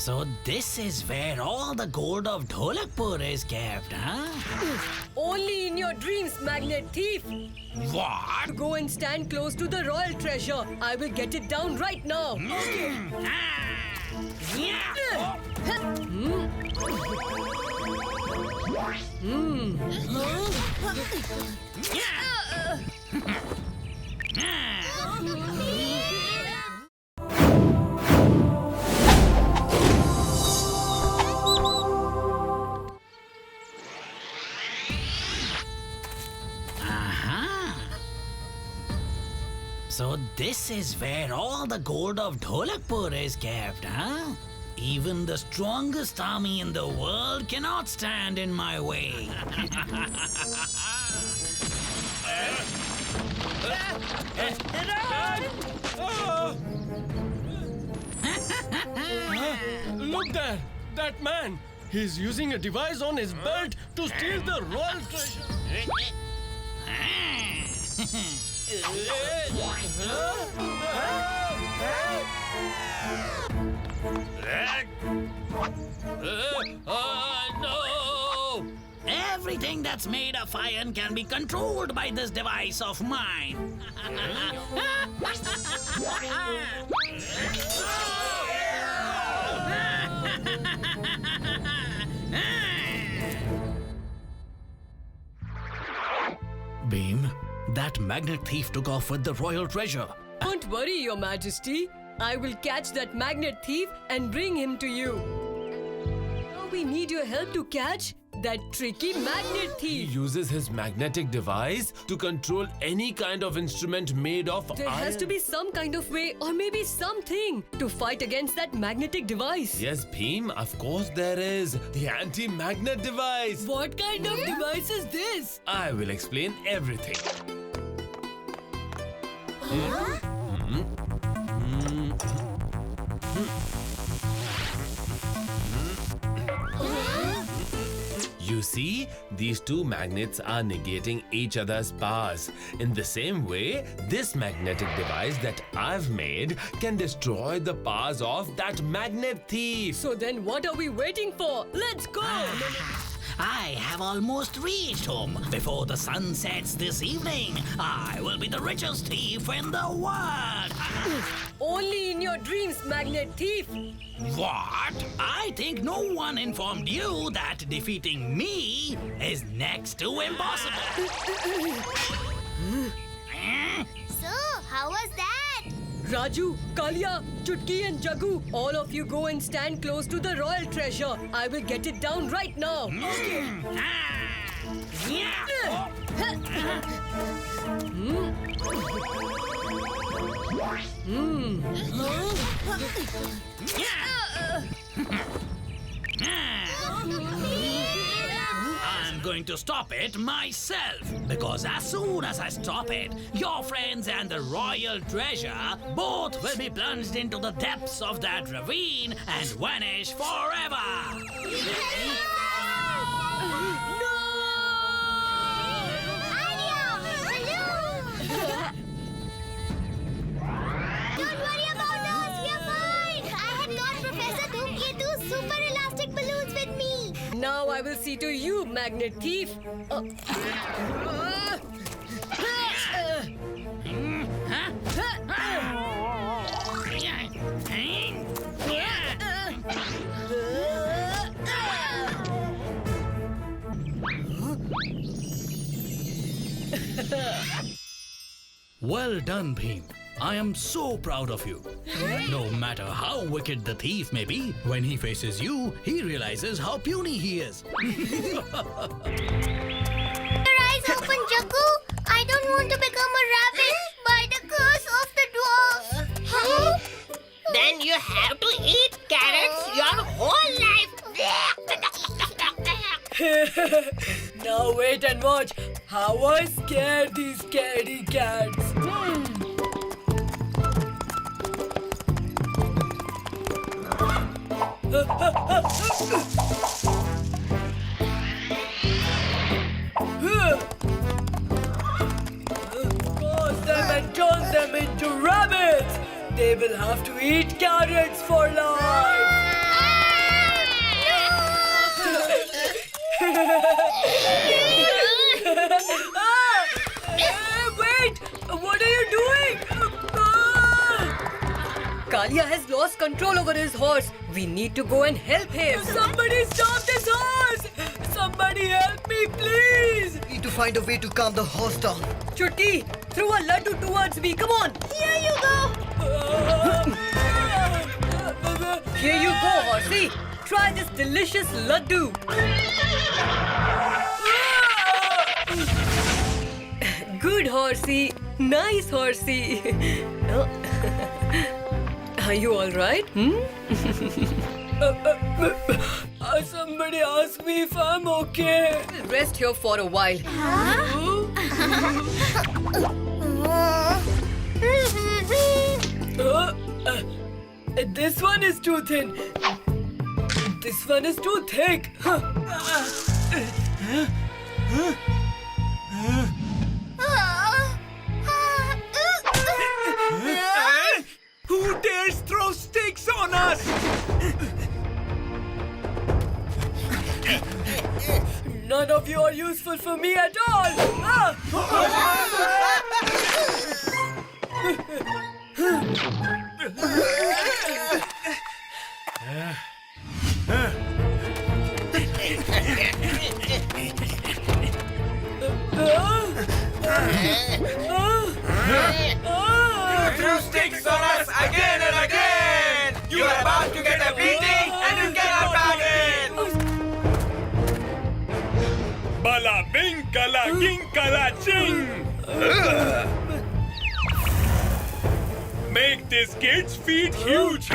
So this is where all the gold of Dholakpur is kept, huh? Only in your dreams, magnet thief. What? Go and stand close to the royal treasure. I will get it down right now. So this is where all the gold of Dholakpur is kept, huh? Even the strongest army in the world cannot stand in my way. Look there! That man! He's using a device on his belt to steal the royal treasure! No! Everything that's made of iron can be controlled by this device of mine. Beam, that magnet thief took off with the royal treasure. Don't worry, Your Majesty. I will catch that magnet thief and bring him to you. Now we need your help to catch that tricky magnet He thief. uses his magnetic device to control any kind of instrument made of There has iron. to be some kind of way or maybe something to fight against that magnetic device. Yes, Bheem, of course there is. The anti-magnet device. What kind of device is this? I will explain everything. You see, these two magnets are negating each other's powers. In the same way, this magnetic device that I've made can destroy the powers of that magnet thief. So then what are we waiting for? Let's go! I have almost reached home. Before the sun sets this evening, I will be the richest thief in the world. Only in your dreams, magnet thief. What? I think no one informed you that defeating me is next to impossible. So, how was that? Raju, Kalia, Chutki and Jagu, all of you go and stand close to the royal treasure. I will get it down right now. I'm going to stop it myself, because as soon as I stop it, your friends and the royal treasure both will be plunged into the depths of that ravine and vanish forever. Don't worry about us, we are fine! I had got Professor Dhumketu's super elastic balloons with me! Now I will see to you, magnet thief. Well done, Bheem. I am so proud of you. No matter how wicked the thief may be, when he faces you, he realizes how puny he is. Your eyes open, Jagu! I don't want to become a rabbit by the curse of the dwarfs! Huh? Then you have to eat carrots your whole life. Now wait and watch how I scare these scaredy cats. Toss them and turn them into rabbits. They will have to eat carrots for life. Wait! What are you doing? Kalia has lost control over his horse. We need to go and help him. Somebody stop this horse! Somebody help me, please! Need to find a way to calm the horse down. Chutki, throw a laddu towards me. Come on. Here you go. Here you go, horsey. Try this delicious laddu. Good horsey. Nice horsey. Are you all right? Somebody asked me if I'm okay. Rest here for a while. This one is too thin. This one is too thick. Who dares throw sticks on us? None of you are useful for me at all. Threw sticks on us again and again! You are about to get a beating and you cannot back it! Bala bing kala ging kala ching! Make this kid's feet huge!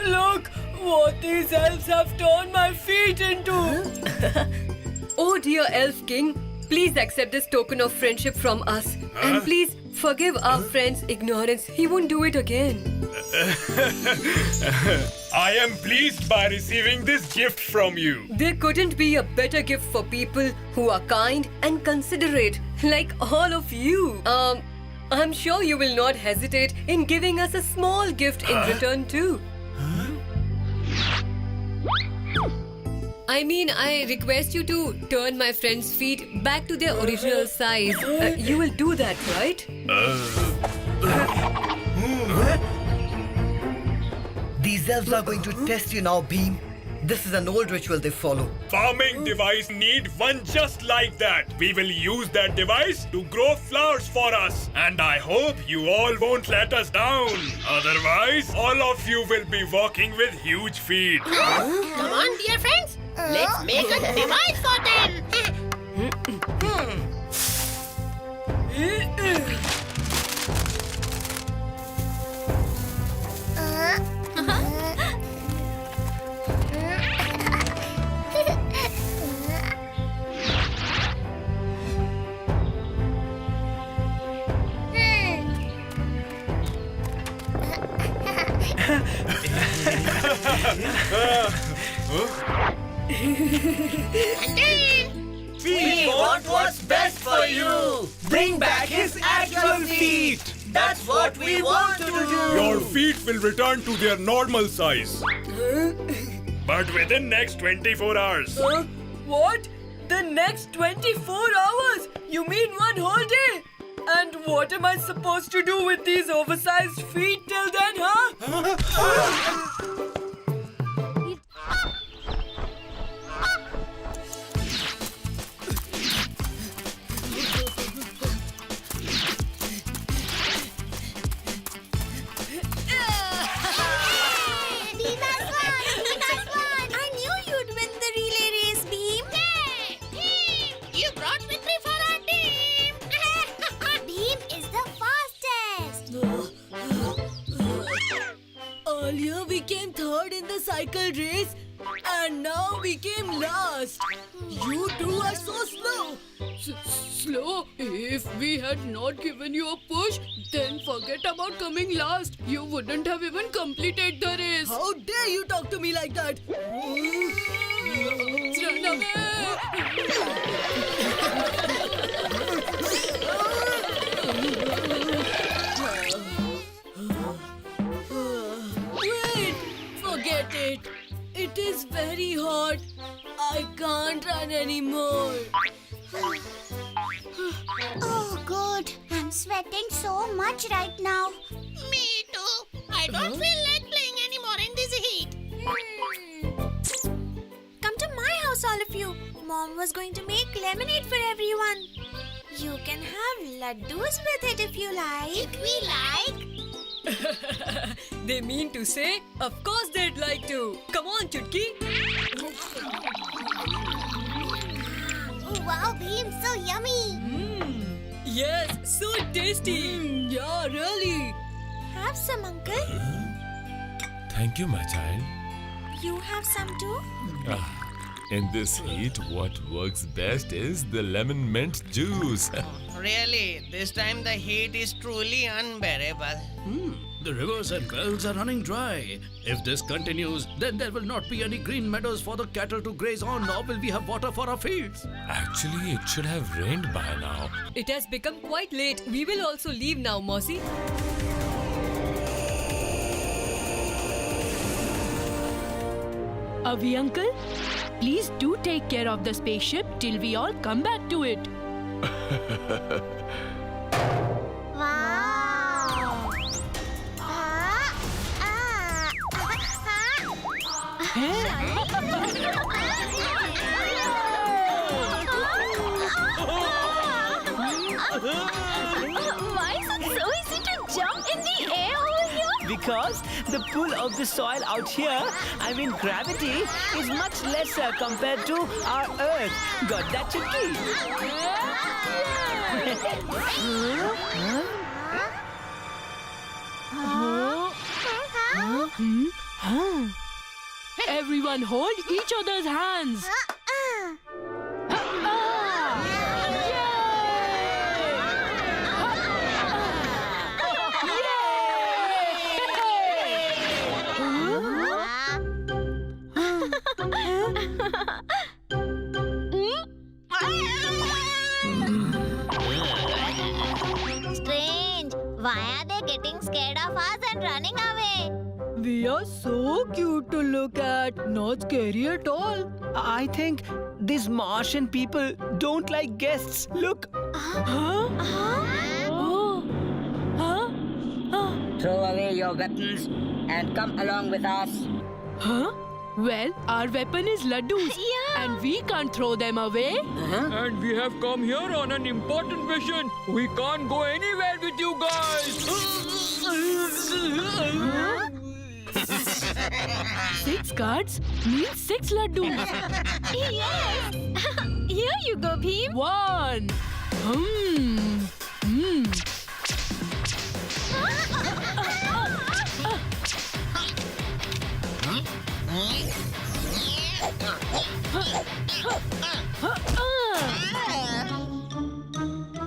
Look what these elves have turned my feet into. Oh dear Elf King, please accept this token of friendship from us. And please forgive our friend's ignorance. He won't do it again. I am pleased by receiving this gift from you. There couldn't be a better gift for people who are kind and considerate, like all of you. I'm sure you will not hesitate in giving us a small gift in return too. I mean, I request you to turn my friend's feet back to their original size. You will do that, right? These elves are going to test you now, Beam. This is an old ritual they follow. Farming device need one just like that. We will use that device to grow flowers for us. And I hope you all won't let us down. Otherwise, all of you will be walking with huge feet. Come on, dear friends. Let's make a device for them. We want what's best for you. Bring back his actual feet. That's what we want to do. Your feet will return to their normal size. But within next 24 hours. What? The next 24 hours? You mean one whole day? And what am I supposed to do with these oversized feet till then, huh? I knew you'd win the relay race, Beam. You brought victory for our team. Beam is the fastest. Earlier we came third in the cycle race and now we came last. You two are so slow. Slow? If we had not given you a push, then forget about coming last. You wouldn't have even completed the race. How dare you talk to me like that? Run away! can't run anymore. Oh, good. I'm sweating so much right now. Me too. I don't feel like playing anymore in this heat. Come to my house, all of you. Mom was going to make lemonade for everyone. You can have laddus with it if you like. If we like. They mean to say, of course they'd like to. Come on, Chutki. Oh, wow, Bheem, so yummy. Yes, so tasty. Yeah, really. Have some, Uncle. Thank you, my child. You have some too? In this heat, what works best is the lemon mint juice. Really, this time the heat is truly unbearable. The rivers and wells are running dry. If this continues, then there will not be any green meadows for the cattle to graze on, nor will we have water for our fields. Actually, it should have rained by now. It has become quite late. We will also leave now, Mossy. Avi uncle, please do take care of the spaceship till we all come back to it. Wow. Why is it so easy to jump in the air over here? Because the pull of the soil out here, gravity, is much lesser compared to our Earth. Got that, Chutki? Everyone hold each other's hands. Strange. Why are they getting scared of us and running away? We are so cute to look at, not scary at all. I think these Martian people don't like guests. Look. Throw away your weapons and come along with us. Huh? Well, our weapon is laddus, and we can't throw them away. And we have come here on an important mission. We can't go anywhere with you guys. 6 cards means 6 laddus. Yes! Here you go, Bheem. 1.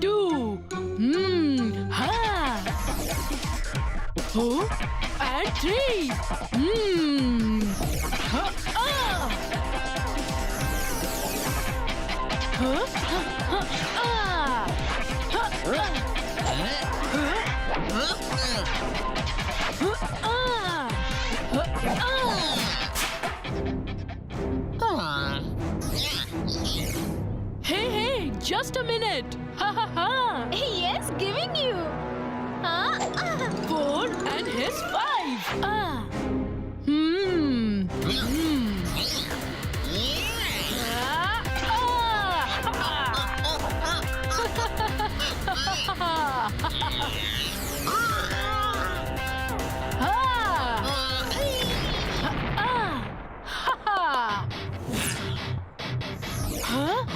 Two. Ha. Oh, and 3. Hey, just a minute. Ha ha ha. Yes, giving you. 4 and here's 5.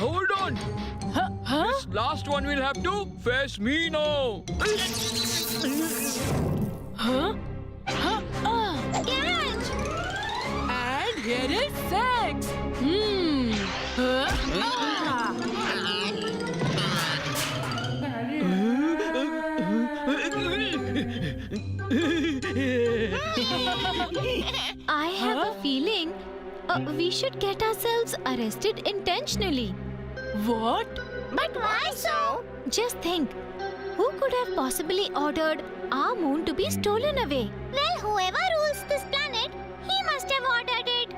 Hold on. This last one will have to face me now. Catch! And here is 6. I have a feeling we should get ourselves arrested intentionally. What? But why so? Just think, who could have possibly ordered our moon to be stolen away? Well, whoever rules this planet, he must have ordered it.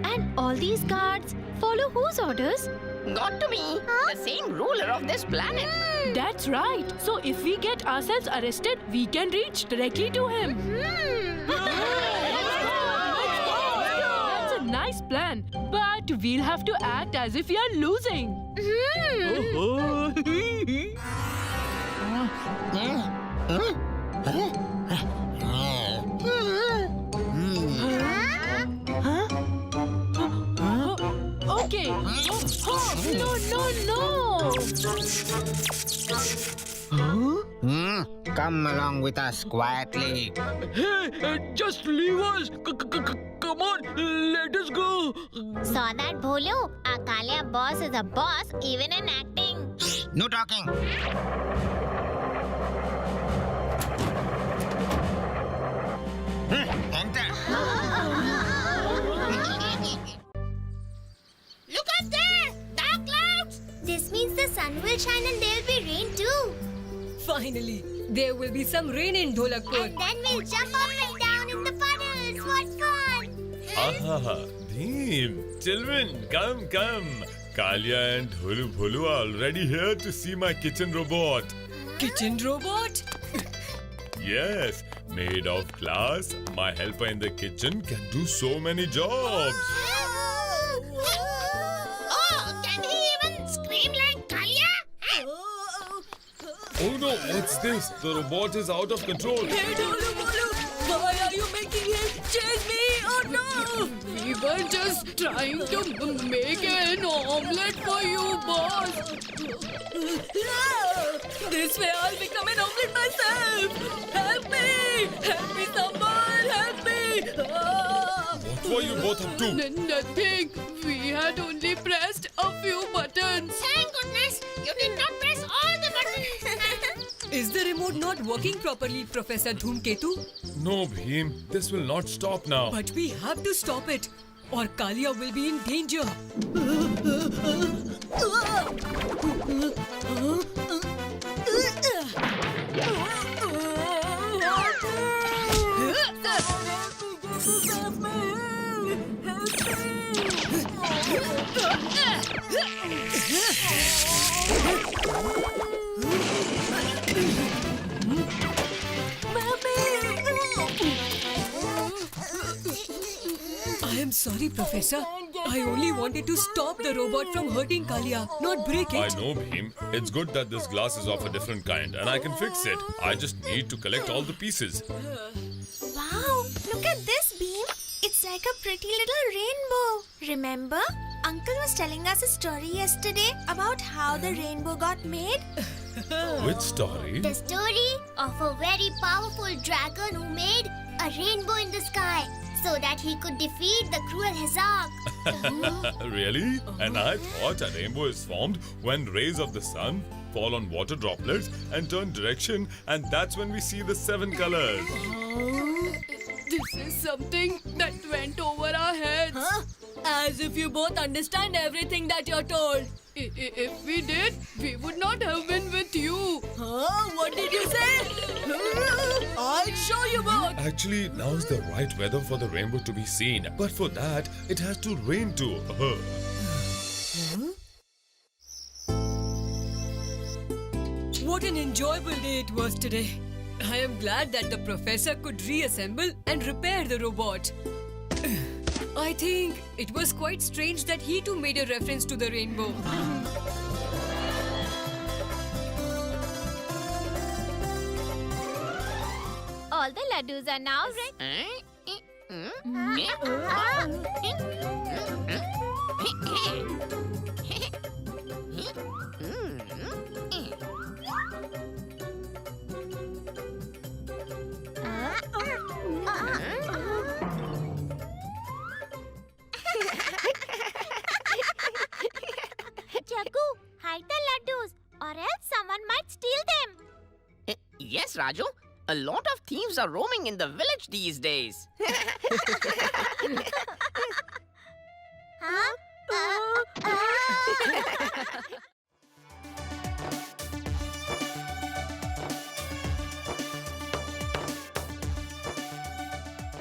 And all these guards follow whose orders? Got to be the same ruler of this planet. That's right. So if we get ourselves arrested, we can reach directly to him. That's a nice plan. But we'll have to act as if we are losing. Okay. No. Come along with us quietly. Hey, just leave us. Come on, let us go. Saw that, Bholu? Our Kalia boss is a boss even in acting. No talking. Enter. Look up there! Dark clouds! This means the sun will shine and there'll be rain too. Finally, there will be some rain in Dholakpur. And then we'll jump up and down in the puddles. What fun! Ah, Bheem, children, come. Kalia and Dholu Bholu are already here to see my kitchen robot. Kitchen robot? Yes, made of glass, my helper in the kitchen can do so many jobs. Oh, can he even scream like Kalia? Oh no, what's this? The robot is out of control. Hey, Dholu Bholu, why are you making him chase me? Oh no! We were just trying to make an omelette for you, boss. This way I'll become an omelette myself! Help me! Help me, someone! Help me! What were you both up to? Nothing. We had only pressed a few buttons. Thank goodness you did not press all the buttons. Is the remote not working properly, Professor Dhoomketu? No, Bheem, this will not stop now. But we have to stop it, or Kalia will be in danger. I am sorry, Professor. I only wanted to stop the robot from hurting Kalia, not break I it. know, Bheem. It's good that this glass is of a different kind and I can fix it. I just need to collect all the pieces. Wow, look at this beam. It's like a pretty little rainbow. Remember? Uncle was telling us a story yesterday about how the rainbow got made. Which story? The story of a very powerful dragon who made a rainbow in the sky so that he could defeat the cruel Hazak. Really? And I thought a rainbow is formed when rays of the sun fall on water droplets and turn direction, and that's when we see the 7 colors. This is something that went over our heads. Huh? As if you both understand everything that you're told. If we did, we would not have been with you. Huh? What did you say? I'll show you both. Actually, now's the right weather for the rainbow to be seen. But for that, it has to rain too. What an enjoyable day it was today. I am glad that the professor could reassemble and repair the robot. I think it was quite strange that he too made a reference to the rainbow. All the laddus are now ready. Jaggu, hide the laddus or else someone might steal them. Yes, Raju. A lot of thieves are roaming in the village these days. Huh?